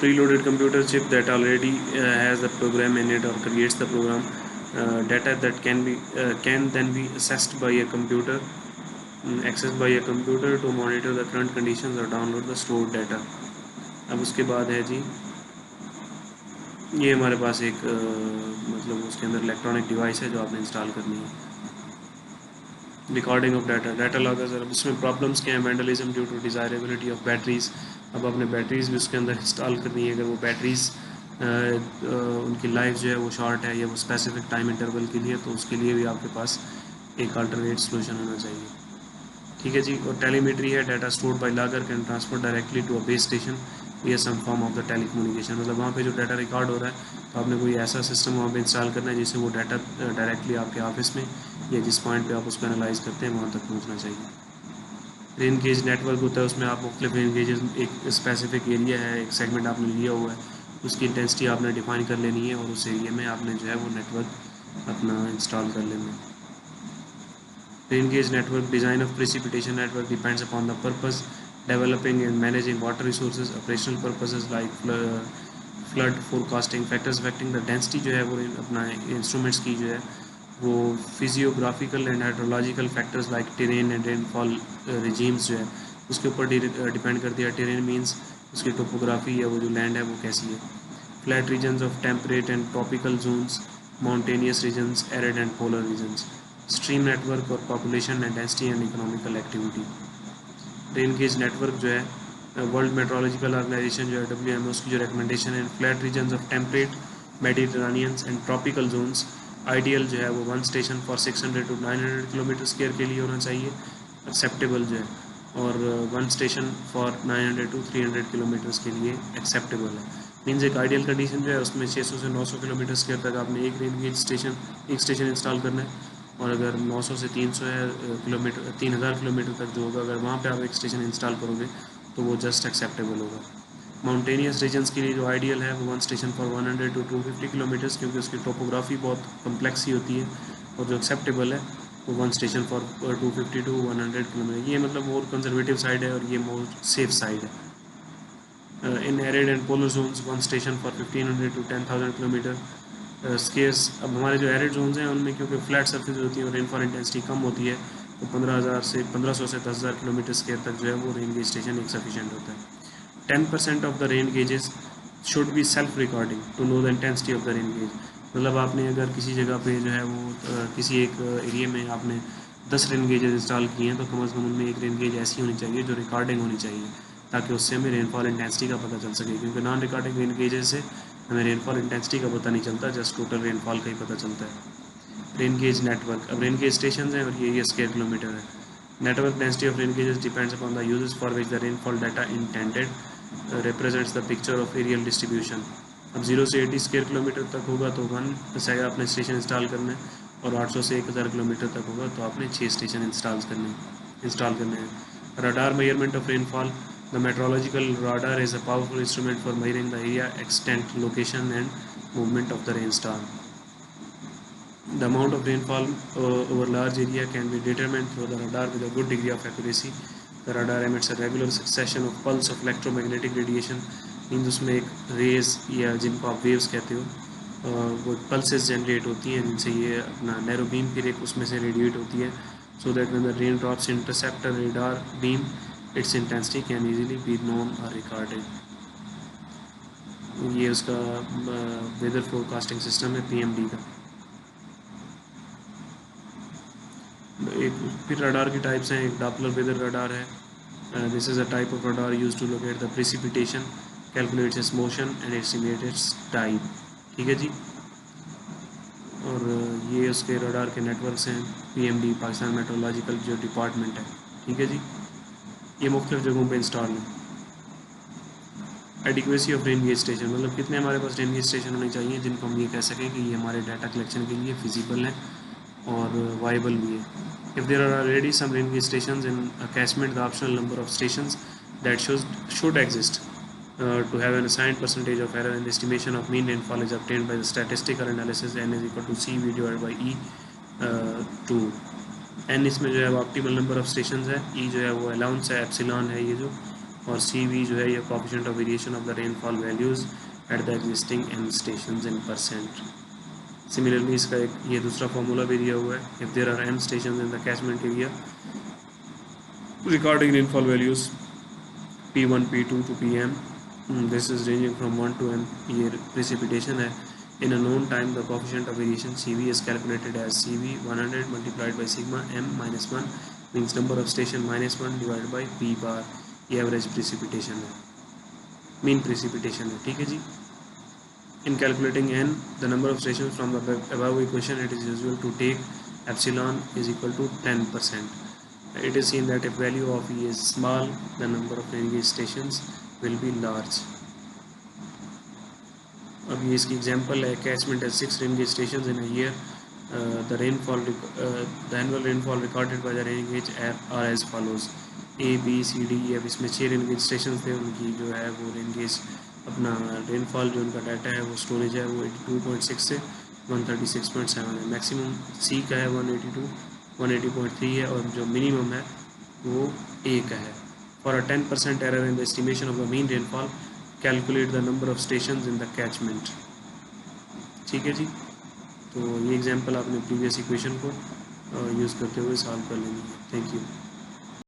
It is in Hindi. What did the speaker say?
preloaded computer chip that already has the program in it or creates the program data that can then be accessed by a computer to monitor the current conditions or download the stored data. अब उसके बाद है जी, ये हमारे पास एक मतलब उसके अंदर इलेक्ट्रॉनिक डिवाइस है जो आपने इंस्टॉल करनी है. Recording of data loggers. अब इसमें प्रॉब्लम्स क्या हैं? Vandalism due to desirability of batteries. अब आपने बैटरीज भी उसके अंदर इंस्टॉल करनी है. अगर वो बैटरीज उनकी लाइफ जो है वो शॉर्ट है या वो स्पेसिफिक टाइम इंटरवल के लिए, तो उसके लिए भी आपके पास एक अल्टरनेट सोल्यूशन होना चाहिए. ठीक है जी. और टेलीमेट्री है. Data stored by logger can transfer directly to a base station या some form of the telecommunication. मतलब वहाँ पे जो डाटा रिकॉर्ड हो रहा है तो आपने कोई ऐसा सिस्टम वहाँ पे इंस्टॉल करना है जिससे वो डाटा डायरेक्टली आपके ऑफिस में या जिस पॉइंट पे आप उसको एनालाइज करते हैं वहाँ तक पहुँचना चाहिए. रेन गेज नेटवर्क होता है, उसमें आप मुख्तलिफ रेन गेजेस, एक स्पेसिफिक एरिया है, एक सेगमेंट आपने लिया हुआ है, उसकी इंटेंसिटी आपने डिफाइन कर लेनी है और उस एरिया में आपने जो है वो नेटवर्क अपना इंस्टॉल कर लेना है. Rain gauge network design of precipitation network depends upon the purpose developing and managing water resources. Operational purposes like flood forecasting. Factors affecting the density जो है वो अपना इंस्ट्रूमेंट्स की जो है वो physiographical and hydrological factors like terrain and rainfall regimes जो है उसके ऊपर डिपेंड करती है. टेरेन मीन्स उसकी टोपोग्राफी या वो जो लैंड है वो कैसी है. Flat regions of temperate and tropical zones, mountainous regions, arid and polar regions. Stream network और population and density and economical activity. Rain gauge network जो है वर्ल्ड मेट्रोलॉजिकल ऑर्गेनाइजेशन जो है WMO उसकी जो रिकमेंडेशन है, flat regions of temperate, Mediterraneans and tropical zones ideal जो है वो 1 station for 600 to 900 kilometre square के लिए होना चाहिए एक्सेप्टेबल जो है, और 1 स्टेशन फॉर 900 to 300 किलोमीटर्स के लिए एक्सेप्टेबल है. मीन्स एक आइडियल कंडीशन जो है उसमें 600 से 900 किलोमीटर स्क्वायर तक आपने एक रेन गेज एक स्टेशन इंस्टॉल करना है, और अगर 900 से 300 किलोमीटर 3000 किलोमीटर तक जो होगा अगर वहाँ पे आप एक स्टेशन इंस्टॉल करोगे तो वो जस्ट एक्सेप्टेबल होगा. माउंटेनियस रीजन्स के लिए जो आइडियल है वो 1 स्टेशन फॉर 100 to 250 किलोमीटर्स, क्योंकि उसकी टोपोग्राफी बहुत कम्प्लेक्स ही होती है, और जो एक्सेप्टेबल है वो 1 स्टेशन फॉर 250 to 100 किलोमीटर. ये मतलब मोर कंजर्वेटिव साइड है और ये मोर सेफ साइड है. In arid and polar zones 1 station for 1500 to 10,000 kilometre squares. अब हमारे जो एरिड जोन्स हैं उनमें क्योंकि फ्लैट सरफेस होती है और रेनफॉल इंटेंसिटी कम होती है तो 1500 से 10,000 किलोमीटर स्क्वायर तक जो है वो रेन गेज स्टेशन एक सफिशिएंट होता है. 10% of the rain gauges should be self recording to know the intensity of the rain gauge. मतलब आपने अगर किसी जगह पे जो है वो किसी एक एरिया में आपने 10 रेन गेजेस इंस्टॉल किए हैं तो कम अज़ कम उनमें एक रेन गेज ऐसी होनी चाहिए जो रिकॉर्डिंग होनी चाहिए, ताकि उससे हमें रेनफॉल इंटेंसिटी का पता चल सके, क्योंकि नॉन रिकॉर्डिंग रेन गेजेस से हमें रेनफॉल इंटेंसिटी का पता नहीं चलता, जस्ट टोटल रेनफॉल का ही पता चलता है. Rain gauge network. अब रेन गेज स्टेशन हैं और ये स्क्वायर किलोमीटर है. Network density of rain gauges depends upon the uses for which the rainfall data intended represents the picture of areal distribution. अब 0 से 80 स्क्वायर किलोमीटर तक होगा तो 1 से आपने स्टेशन इंस्टॉल करना है, और 800 से 1000 किलोमीटर तक होगा तो आपने 6 स्टेशन इंस्टॉल करने हैं. Radar measurement of rainfall. The meteorological radar is a powerful instrument for measuring the area, extent, location and movement of the rainstorm. The amount of rainfall over large area can be determined through the radar with a good degree of accuracy. The radar emits a regular succession of pulse of electromagnetic radiation. Means उसमें एक रेज या जिनको आप वेव्स कहते हो वो पल्सेस जनरेट होती हैं जिनसे ये अपना नैरो बीम फिर एक उसमें से रेडिएट होती है, so that when the rain drops intercept a radar beam its intensity can easily be known or recorded. ये उसका वेदर फोरकास्टिंग सिस्टम है PMD का. एक फिर रडार की टाइप्स हैं. एक डॉपलर वेदर रडार है. This is a type of radar use to locate the precipitation, calculates its motion and estimates its time. ठीक है जी. और ये उसके रडार के नेटवर्क्स हैं. PMD पाकिस्तान मेट्रोलॉजिकल जो डिपार्टमेंट है. ठीक है जी. ये मुख्तलिफ जगहों पे इंस्टॉल है. Adequacy of rain gauge station. मतलब कितने हमारे पास रेन गेज स्टेशन होने चाहिए जिनको हम ये कह सकें कि ये हमारे डाटा कलेक्शन के लिए फिजिबल हैं और वाइबल भी है. If there are already some rain gauge stations in a catchment the optional number of stations that should exist to have an assigned percentage of error in the estimation of mean rainfall is obtained by the statistical analysis. N is equal to CV divided by E 2. N इसमें जो है वो ऑप्टिमल नंबर ऑफ स्टेशन है, E जो है वो अलाउंस है, एप्सिलॉन है ये जो, और CV जो है ये coefficient of variation of the rainfall values at the existing M stations in percent. Similarly इसका एक ये दूसरा फॉर्मूला भी दिया हुआ है, if there are m stations in the catchment area recording rainfall values P1 P2 to PM, this is ranging from 1 to m, ये precipitation है। In a known time the coefficient of variation CV is calculated as CV 100 multiplied by sigma m minus 1 means number of station minus 1 divided by P bar, ये average precipitation है, mean precipitation है, ठीक है जी। In calculating n the number of stations from the above equation it is usual to take epsilon is equal to 10%. It is seen that if value of E is small, the number of rain gauge stations will be large. अब ये इसकी एग्जांपल है, catchment has 6 rain gauge stations in a year. The annual rainfall recorded by the rain gauge are as follows. A B C D E F, इसमें 6 rain gauge stations थे, उनकी जो है वो rain gauge अपना rainfall जो उनका डाटा है वो स्टोरेज है वो 82.6 से 136.7 है। मैक्सिमम C का है 180.3 है और जो मिनिमम है वो A का है। For a 10% error in the estimation of the mean rainfall calculate the number of stations in the catchment. ठीक है जी, तो ये एग्जांपल आपने प्रीवियस इक्वेशन को यूज़ करते हुए सॉल्व कर लेंगे। Thank you.